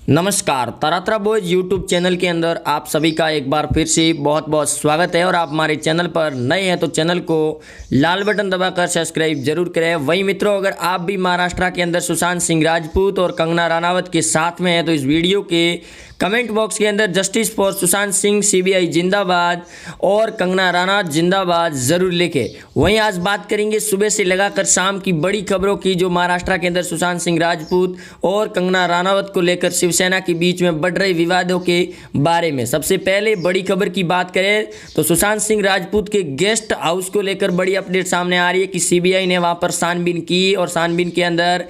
नमस्कार, तरातरा boys YouTube channel के अंदर आप सभी का एक बार फिर से बहुत बहुत स्वागत है। और आप हमारे चैनल पर नए हैं तो चैनल को लाल बटन दबाकर सब्सक्राइब जरूर करें। वही मित्रों, अगर आप भी महाराष्ट्र के अंदर सुशांत सिंह राजपूत और कंगना रनावत के साथ में हैं तो इस वीडियो के कमेंट बॉक्स के अंदर justice for Sushant Singh CBI जिंदाबाद और कंगना रनावत जिंदाबाद जरूर लिखें। वहीं आज बात करेंगे सुबह से लगाकर शाम की बड़ी खबरों की, जो महाराष्ट्र के अंदर सुशांत सिंह राजपूत और कंगना रनावत को लेकर शिवसेना के बीच में बढ़ रहे विवादों के बारे में। सबसे पहले बड़ी खबर की बात करें तो सुशांत सिंह राजपूत के गेस्ट हाउस को लेकर बड़ी अपडेट सामने आ रही है कि सीबीआई ने वहां पर छानबीन की और छानबीन के अंदर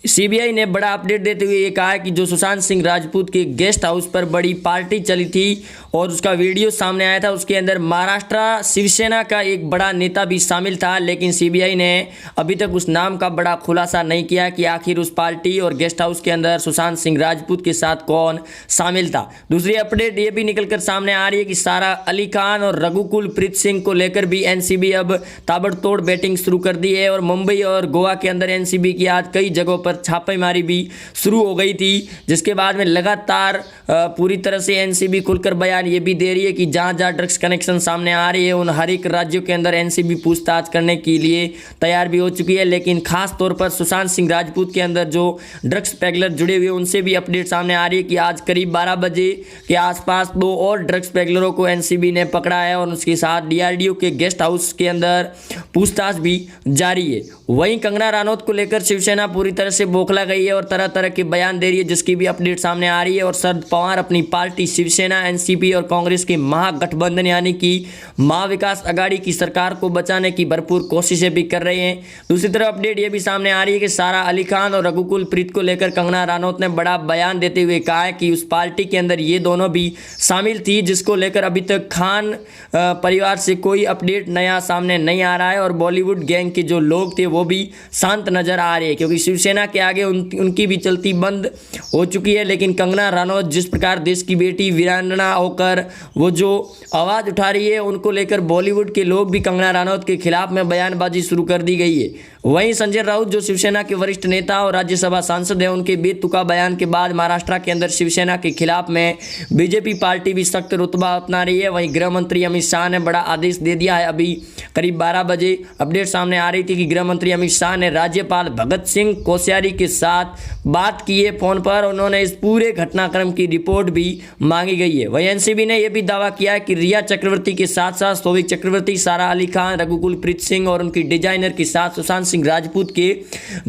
सीबीआई ने बड़ा अपडेट देते हुए ये कहा कि जो सुशांत सिंह राजपूत के गेस्ट हाउस पर बड़ी पार्टी चली थी और उसका वीडियो सामने आया था, उसके अंदर महाराष्ट्र शिवसेना का एक बड़ा नेता भी शामिल था। लेकिन सीबीआई ने अभी तक उस नाम का बड़ा खुलासा नहीं किया कि आखिर उस पार्टी और गेस्ट हाउस के अंदर सुशांत सिंह राजपूत के साथ कौन शामिल था। दूसरी अपडेट ये भी निकलकर सामने आ रही है कि सारा अली खान और रघुकुल प्रीत सिंह को लेकर भी एनसीबी अब ताबड़तोड़ बैटिंग शुरू कर दी है। और मुंबई और गोवा के अंदर एनसीबी की आज कई जगहों पर छापेमारी भी शुरू हो गई थी, जिसके बाद में लगातार पूरी तरह से एनसीबी खुलकर बयान ये भी दे रही है कि जहां जहां ड्रग्स कनेक्शन सामने आ रही है उन हर एक राज्यों के अंदर एनसीबी पूछताछ करने के लिए तैयार भी हो चुकी है। लेकिन खास तौर पर सुशांत सिंह राजपूत के अंदर जो ड्रग्स पैगलर जुड़े हुए उनसे भी अपडेट सामने आ रही है कि आज करीब 12 बजे के आसपास 2 और ड्रग्स पैगलरों को एनसीबी ने पकड़ा है और उसके साथ डीआरडीओ के गेस्ट हाउस के अंदर पूछताछ भी जारी है। वहीं कंगना रनावत को लेकर शिवसेना पूरी तरह से बौखला गई है और तरह तरह के बयान दे रही है, जिसकी भी अपडेट सामने आ रही है। और शरद पवार अपनी पार्टी शिवसेना, एनसीपी और कांग्रेस के महागठबंधन यानी कि महाविकास अघाड़ी की सरकार को बचाने की भरपूर कोशिशें भी कर रहे हैं। दूसरी तरफ अपडेट ये भी सामने आ रही है कि सारा अली खान और रघुकुल प्रीत को लेकर कंगना रनावत ने बड़ा बयान देते हुए कहा है कि उस पार्टी के अंदर ये दोनों भी शामिल थी, जिसको लेकर अभी तक खान परिवार से कोई अपडेट नया सामने नहीं आ रहा है। और बॉलीवुड गैंग के जो लोग थे वो भी शांत नजर आ रहे हैं, क्योंकि शिवसेना के आगे उनकी भी चलती बंद हो चुकी है। लेकिन कंगना रनावत जिस प्रकार देश की बेटी वीरांगना होकर वो जो आवाज उठा रही है, उनको लेकर बॉलीवुड के लोग भी कंगना रनावत के खिलाफ में बयानबाजी शुरू कर दी गई है। वहीं संजय राउत जो शिवसेना के वरिष्ठ नेता और राज्यसभा सांसद हैं, उनके बेतुका बयान के बाद महाराष्ट्र के अंदर शिवसेना के खिलाफ में बीजेपी पार्टी भी सख्त रुतबा अपना रही है। वहीं गृह मंत्री अमित शाह ने बड़ा आदेश दे दिया है। अभी करीब 12 बजे अपडेट सामने आ रही थी कि गृह मंत्री अमित शाह ने राज्यपाल भगत सिंह कोश्यारी के साथ बात की है फोन पर। उन्होंने इस पूरे घटनाक्रम की रिपोर्ट भी मांगी गई है। वहीं एनसीबी ने यह भी दावा किया है कि रिया चक्रवर्ती के साथ साथ सौविक चक्रवर्ती, सारा अली खान, रघुकुल प्रीत सिंह और उनकी डिजाइनर के साथ सुशांत सिंह राजपूत के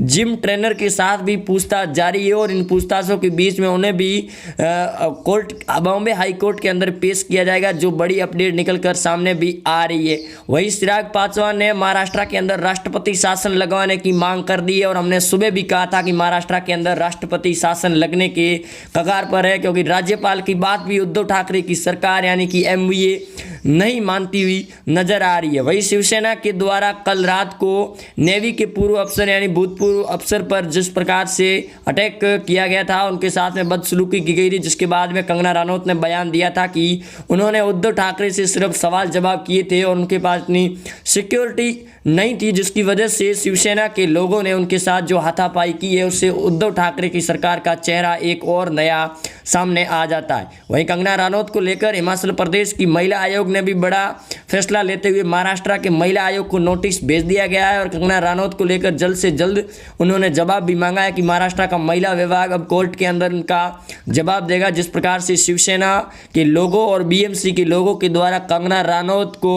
जिम ट्रेनर के साथ भी पूछताछ जारी है। और इन पूछताछों के बीच में उन्हें भी कोर्ट बॉम्बे हाई कोर्ट के अंदर पेश किया जाएगा, जो बड़ी अपडेट निकलकर सामने भी आ रही है। वहीं चिराग पासवान ने महाराष्ट्र के अंदर राष्ट्रपति शासन लगवाने की मांग कर दी है। और हमने सुबह भी कहा था कि महाराष्ट्र के अंदर राष्ट्रपति शासन लगने के कगार पर है, क्योंकि राज्यपाल की बात भी उद्धव ठाकरे की सरकार यानी कि एमवीए नहीं मानती हुई नजर आ रही है। वहीं शिवसेना के द्वारा कल रात को नेवी के पूर्व अफसर यानी भूतपूर्व अफसर पर जिस प्रकार से अटैक किया गया था, उनके साथ में बदसलूकी की गई थी, जिसके बाद में कंगना रनावत ने बयान दिया था कि उन्होंने उद्धव ठाकरे से सिर्फ सवाल जवाब किए थे और उनके पास इतनी सिक्योरिटी नहीं थी, जिसकी वजह से शिवसेना के लोगों ने उनके साथ जो हाथापाई की है उससे उद्धव ठाकरे की सरकार का चेहरा एक और नया सामने आ जाता है। वहीं कंगना रनावत को लेकर हिमाचल प्रदेश की महिला आयोग ने भी बड़ा फैसला लेते हुए महाराष्ट्र के महिला आयोग को नोटिस भेज दिया गया है। और कंगना रनावत को लेकर जल्द से जल्द उन्होंने जवाब भी मांगा है कि महाराष्ट्र का महिला विभाग अब कोर्ट के अंदर उनका जवाब देगा, जिस प्रकार से शिवसेना के लोगों और बीएमसी के लोगों के द्वारा कंगना रनावत को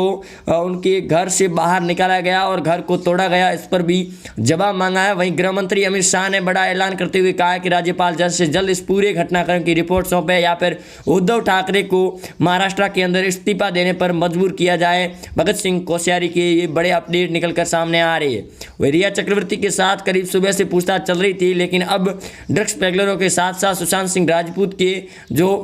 उनके घर से बाहर निकाला गया और घर को तोड़ा गया, इस पर भी जवाब मांगा है। वहीं गृह मंत्री अमित शाह ने बड़ा ऐलान करते हुए कहा कि राज्यपाल जल्द से जल्द इस पूरे घटनाक्रम की रिपोर्ट सौंपे या फिर उद्धव ठाकरे को महाराष्ट्र के अंदर इस्तीफा देने पर मजबूर किया जाए। भगत सिंह कोश्यारी के ये बड़े अपडेट निकलकर सामने आ रही है। वह रिया चक्रवर्ती के साथ करीब सुबह से पूछताछ चल रही थी, लेकिन अब ड्रग्स पैगलरों के साथ साथ सुशांत सिंह राजपूत के जो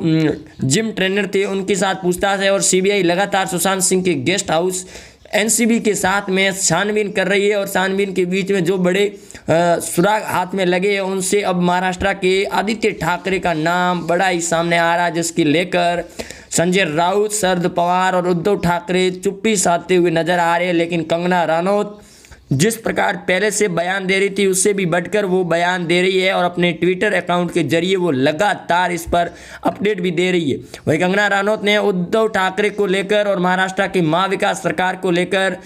जिम ट्रेनर थे उनके साथ पूछताछ है। और सीबीआई लगातार सुशांत सिंह के गेस्ट हाउस एनसीबी के साथ में छानबीन कर रही है। और छानबीन के बीच में जो बड़े सुराग हाथ में लगे हैं उनसे अब महाराष्ट्र के आदित्य ठाकरे का नाम बड़ा ही सामने आ रहा है, जिसकी लेकर संजय राउत, शरद पवार और उद्धव ठाकरे चुप्पी साधते हुए नजर आ रहे हैं। लेकिन कंगना रनावत जिस प्रकार पहले से बयान दे रही थी उससे भी बढ़कर वो बयान दे रही है और अपने ट्विटर अकाउंट के जरिए वो लगातार इस पर अपडेट भी दे रही है। वहीं कंगना रनौत ने उद्धव ठाकरे को लेकर और महाराष्ट्र की महाविकास सरकार को लेकर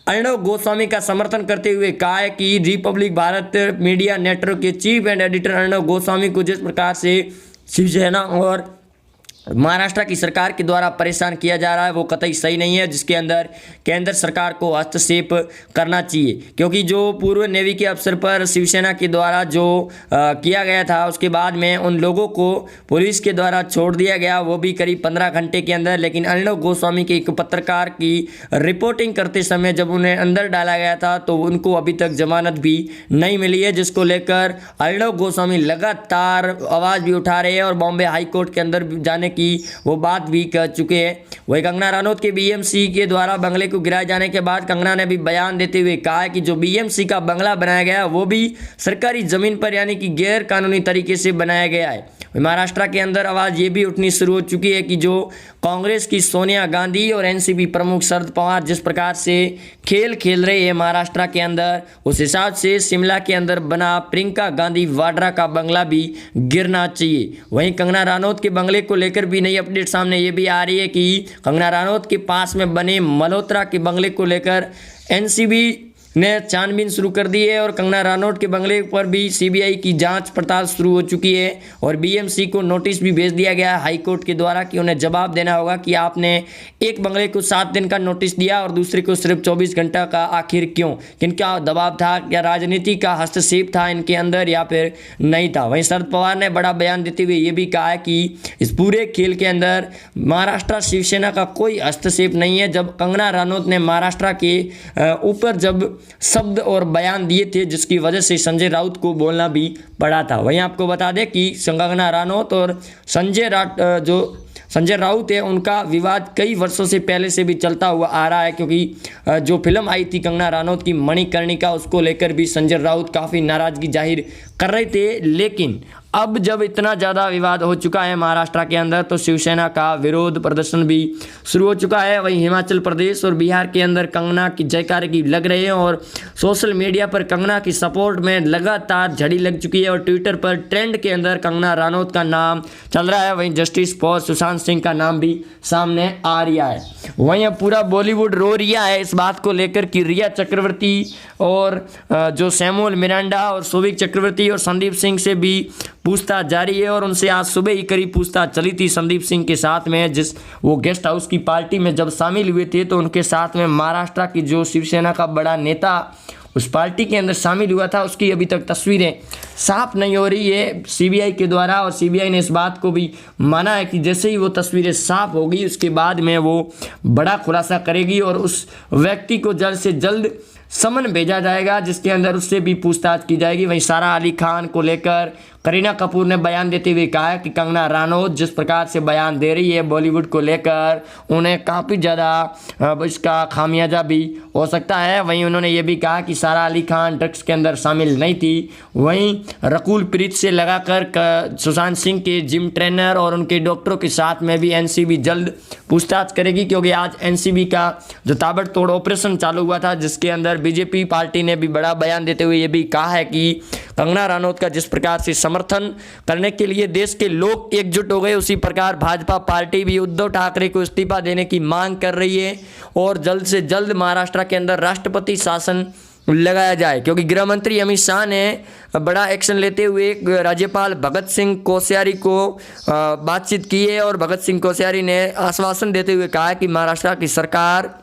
अर्णव गोस्वामी का समर्थन करते हुए कहा है कि रिपब्लिक भारत मीडिया नेटवर्क के chief and editor Arnab Goswami को जिस प्रकार से शिवसेना और महाराष्ट्र की सरकार के द्वारा परेशान किया जा रहा है वो कतई सही नहीं है, जिसके अंदर केंद्र सरकार को हस्तक्षेप करना चाहिए। क्योंकि जो पूर्व नेवी के अफसर पर शिवसेना के द्वारा जो किया गया था उसके बाद में उन लोगों को पुलिस के द्वारा छोड़ दिया गया, वो भी करीब 15 घंटे के अंदर। लेकिन अर्णव गोस्वामी के एक पत्रकार की रिपोर्टिंग करते समय जब उन्हें अंदर डाला गया था तो उनको अभी तक जमानत भी नहीं मिली है, जिसको लेकर अर्णव गोस्वामी लगातार आवाज़ भी उठा रहे हैं और बॉम्बे हाई कोर्ट के अंदर जाने की वो बात भी कर चुके हैं। वही कंगना रनौत के बीएमसी के द्वारा बंगले को गिराए जाने के बाद कंगना ने भी बयान देते हुए कहा है कि जो बीएमसी का बंगला बनाया गया वो भी सरकारी जमीन पर यानी कि गैर कानूनी तरीके से बनाया गया है। महाराष्ट्र के अंदर आवाज़ ये भी उठनी शुरू हो चुकी है कि जो कांग्रेस की सोनिया गांधी और एनसीपी प्रमुख शरद पवार जिस प्रकार से खेल खेल रहे हैं महाराष्ट्र के अंदर, उस हिसाब से शिमला के अंदर बना प्रियंका गांधी वाड्रा का बंगला भी गिरना चाहिए। वहीं कंगना रनौत के बंगले को लेकर भी नई अपडेट सामने ये भी आ रही है कि कंगना रनौत के पास में बने मल्होत्रा के बंगले को लेकर एनसीबी ने छानबीन शुरू कर दी है और कंगना रनौत के बंगले पर भी सीबीआई की जांच पड़ताल शुरू हो चुकी है और बीएमसी को नोटिस भी भेज दिया गया है हाई कोर्ट के द्वारा कि उन्हें जवाब देना होगा कि आपने एक बंगले को 7 दिन का नोटिस दिया और दूसरे को सिर्फ 24 घंटा का, आखिर क्यों? किनका दबाव था? क्या राजनीति का हस्तक्षेप था इनके अंदर या फिर नहीं था? वहीं शरद पवार ने बड़ा बयान देते हुए ये भी कहा है कि इस पूरे खेल के अंदर महाराष्ट्र शिवसेना का कोई हस्तक्षेप नहीं है। जब कंगना रनौत ने महाराष्ट्र के ऊपर जब शब्द और बयान दिए थे जिसकी वजह से संजय राउत को बोलना भी पड़ा था। वहीं आपको बता दें कि कंगना रनौत और संजय राउत है उनका विवाद कई वर्षों से पहले से भी चलता हुआ आ रहा है, क्योंकि जो फिल्म आई थी कंगना रनौत की मणिकर्णिका उसको लेकर भी संजय राउत काफ़ी नाराज़गी जाहिर कर रहे थे। लेकिन अब जब इतना ज़्यादा विवाद हो चुका है महाराष्ट्र के अंदर तो शिवसेना का विरोध प्रदर्शन भी शुरू हो चुका है। वहीं हिमाचल प्रदेश और बिहार के अंदर कंगना की जयकारे की लग रहे हैं और सोशल मीडिया पर कंगना की सपोर्ट में लगातार झड़ी लग चुकी है और ट्विटर पर ट्रेंड के अंदर कंगना रनौत का नाम चल रहा है। वहीं जस्टिस फॉर सुशांत सिंह का नाम भी सामने आ रहा है। वहीं अब पूरा बॉलीवुड रो रिया है इस बात को लेकर कि रिया चक्रवर्ती और जो सैमुअल मिरांडा और सौविक चक्रवर्ती और संदीप सिंह से भी पूछताछ जारी है और उनसे आज सुबह ही करीब पूछताछ चली थी संदीप सिंह के साथ में, जिस वो गेस्ट हाउस की पार्टी में जब शामिल हुए थे तो उनके साथ में महाराष्ट्र की जो शिवसेना का बड़ा नेता उस पार्टी के अंदर शामिल हुआ था उसकी अभी तक तस्वीरें साफ नहीं हो रही है सीबीआई के द्वारा और सीबीआई ने इस बात को भी माना है कि जैसे ही वो तस्वीरें साफ होगी उसके बाद में वो बड़ा खुलासा करेगी और उस व्यक्ति को जल्द से जल्द समन भेजा जाएगा जिसके अंदर उससे भी पूछताछ की जाएगी। वहीं सारा अली खान को लेकर करीना कपूर ने बयान देते हुए कहा है कि कंगना रनौत जिस प्रकार से बयान दे रही है बॉलीवुड को लेकर उन्हें काफ़ी ज़्यादा इसका खामियाजा भी हो सकता है। वहीं उन्होंने ये भी कहा कि सारा अली खान ड्रग्स के अंदर शामिल नहीं थी। वहीं रकुल प्रीत से लगाकर सुशांत सिंह के जिम ट्रेनर और उनके डॉक्टरों के साथ में भी एनसीबी जल्द पूछताछ करेगी, क्योंकि आज एनसीबी का जो ताबड़तोड़ ऑपरेशन चालू हुआ था जिसके अंदर बीजेपी पार्टी ने भी बड़ा बयान देते हुए ये भी कहा है कि कंगना रनौत का जिस प्रकार से समर्थन करने के लिए देश के लोग एकजुट हो गए उसी प्रकार भाजपा पार्टी भी उद्धव ठाकरे को इस्तीफा देने की मांग कर रही है और जल्द से जल्द महाराष्ट्र के अंदर राष्ट्रपति शासन लगाया जाए, क्योंकि गृह मंत्री अमित शाह ने बड़ा एक्शन लेते हुए राज्यपाल भगत सिंह कोश्यारी को बातचीत की है और भगत सिंह कोश्यारी ने आश्वासन देते हुए कहा है कि महाराष्ट्र की सरकार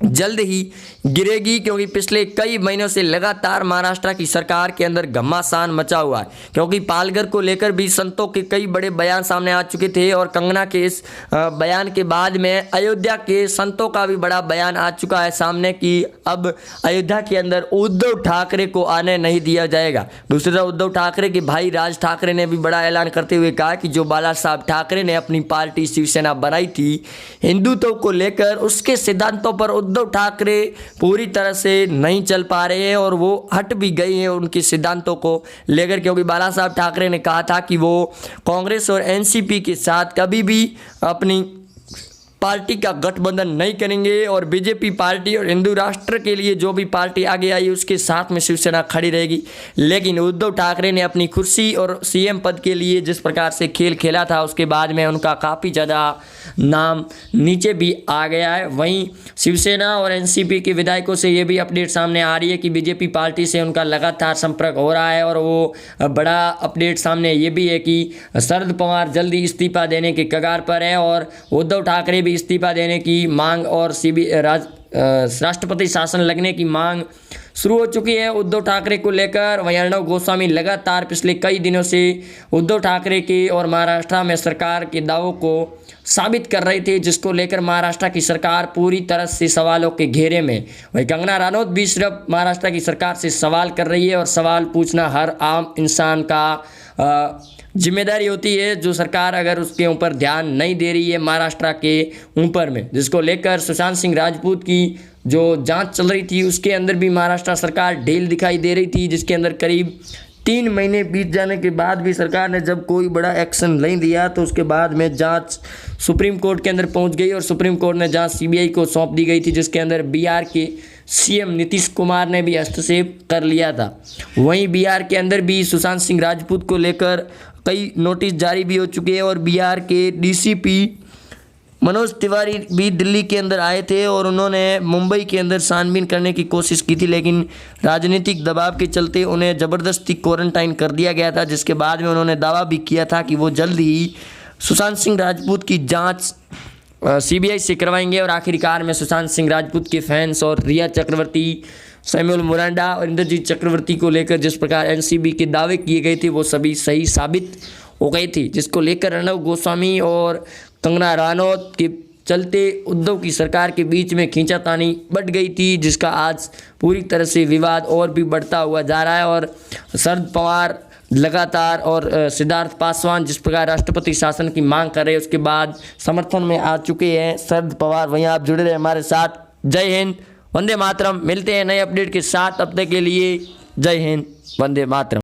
जल्द ही गिरेगी, क्योंकि पिछले कई महीनों से लगातार महाराष्ट्र की सरकार के अंदर घमासान मचा हुआ है। क्योंकि पालघर को लेकर भी संतों के कई बड़े बयान सामने आ चुके थे और कंगना के इस बयान के बाद में अयोध्या के संतों का भी बड़ा बयान आ चुका है सामने कि अब अयोध्या के अंदर उद्धव ठाकरे को आने नहीं दिया जाएगा। दूसरी तरफ उद्धव ठाकरे के भाई राज ठाकरे ने भी बड़ा ऐलान करते हुए कहा कि जो बाला साहब ठाकरे ने अपनी पार्टी शिवसेना बनाई थी हिंदुत्व को लेकर उसके सिद्धांतों पर उद्धव ठाकरे पूरी तरह से नहीं चल पा रहे हैं और वो हट भी गए हैं उनके सिद्धांतों को लेकर, क्योंकि बाला साहब ठाकरे ने कहा था कि वो कांग्रेस और एनसीपी के साथ कभी भी अपनी पार्टी का गठबंधन नहीं करेंगे और बीजेपी पार्टी और हिंदू राष्ट्र के लिए जो भी पार्टी आगे आई उसके साथ में शिवसेना खड़ी रहेगी। लेकिन उद्धव ठाकरे ने अपनी कुर्सी और सीएम पद के लिए जिस प्रकार से खेल खेला था उसके बाद में उनका काफ़ी ज़्यादा नाम नीचे भी आ गया है। वहीं शिवसेना और एनसीपी के विधायकों से ये भी अपडेट सामने आ रही है कि बीजेपी पार्टी से उनका लगातार संपर्क हो रहा है और वो बड़ा अपडेट सामने ये भी है कि शरद पवार जल्दी इस्तीफा देने के कगार पर है और उद्धव ठाकरे भी इस्तीफा देने की मांग और राष्ट्रपति शासन लगने की मांग शुरू हो चुकी है उद्धव ठाकरे को लेकर। वहीं अर्णव गोस्वामी लगातार पिछले कई दिनों से उद्धव ठाकरे के और महाराष्ट्र में सरकार के दावों को साबित कर रही थी, जिसको लेकर महाराष्ट्र की सरकार पूरी तरह से सवालों के घेरे में। वहीं कंगना रनौत भी सिर्फ महाराष्ट्र की सरकार से सवाल कर रही है और सवाल पूछना हर आम इंसान का जिम्मेदारी होती है, जो सरकार अगर उसके ऊपर ध्यान नहीं दे रही है महाराष्ट्र के ऊपर में, जिसको लेकर सुशांत सिंह राजपूत की जो जांच चल रही थी उसके अंदर भी महाराष्ट्र सरकार ढील दिखाई दे रही थी, जिसके अंदर करीब 3 महीने बीत जाने के बाद भी सरकार ने जब कोई बड़ा एक्शन नहीं लिया तो उसके बाद में जांच सुप्रीम कोर्ट के अंदर पहुंच गई और सुप्रीम कोर्ट ने जांच सीबीआई को सौंप दी गई थी, जिसके अंदर बिहार के सीएम नीतीश कुमार ने भी हस्तक्षेप कर लिया था। वहीं बिहार के अंदर भी सुशांत सिंह राजपूत को लेकर कई नोटिस जारी भी हो चुके हैं और बिहार के डीसीपी मनोज तिवारी भी दिल्ली के अंदर आए थे और उन्होंने मुंबई के अंदर छानबीन करने की कोशिश की थी, लेकिन राजनीतिक दबाव के चलते उन्हें ज़बरदस्ती क्वारंटाइन कर दिया गया था, जिसके बाद में उन्होंने दावा भी किया था कि वो जल्द ही सुशांत सिंह राजपूत की जांच सीबीआई से करवाएंगे। और आखिरकार में सुशांत सिंह राजपूत के फैंस और रिया चक्रवर्ती, सैमुअल मुरांडा और इंद्रजीत चक्रवर्ती को लेकर जिस प्रकार एनसीबी के दावे किए गए थे वो सभी सही साबित हो गई थी, जिसको लेकर अर्णव गोस्वामी और कंगना रनौत के चलते उद्धव की सरकार के बीच में खींचातानी बढ़ गई थी, जिसका आज पूरी तरह से विवाद और भी बढ़ता हुआ जा रहा है। और शरद पवार लगातार और सिद्धार्थ पासवान जिस प्रकार राष्ट्रपति शासन की मांग कर रहे हैं उसके बाद समर्थन में आ चुके हैं शरद पवार। वहीं आप जुड़े रहे हमारे साथ। जय हिंद, वंदे मातरम। मिलते हैं नए अपडेट के साथ, अब तक के लिए जय हिंद, वंदे मातरम।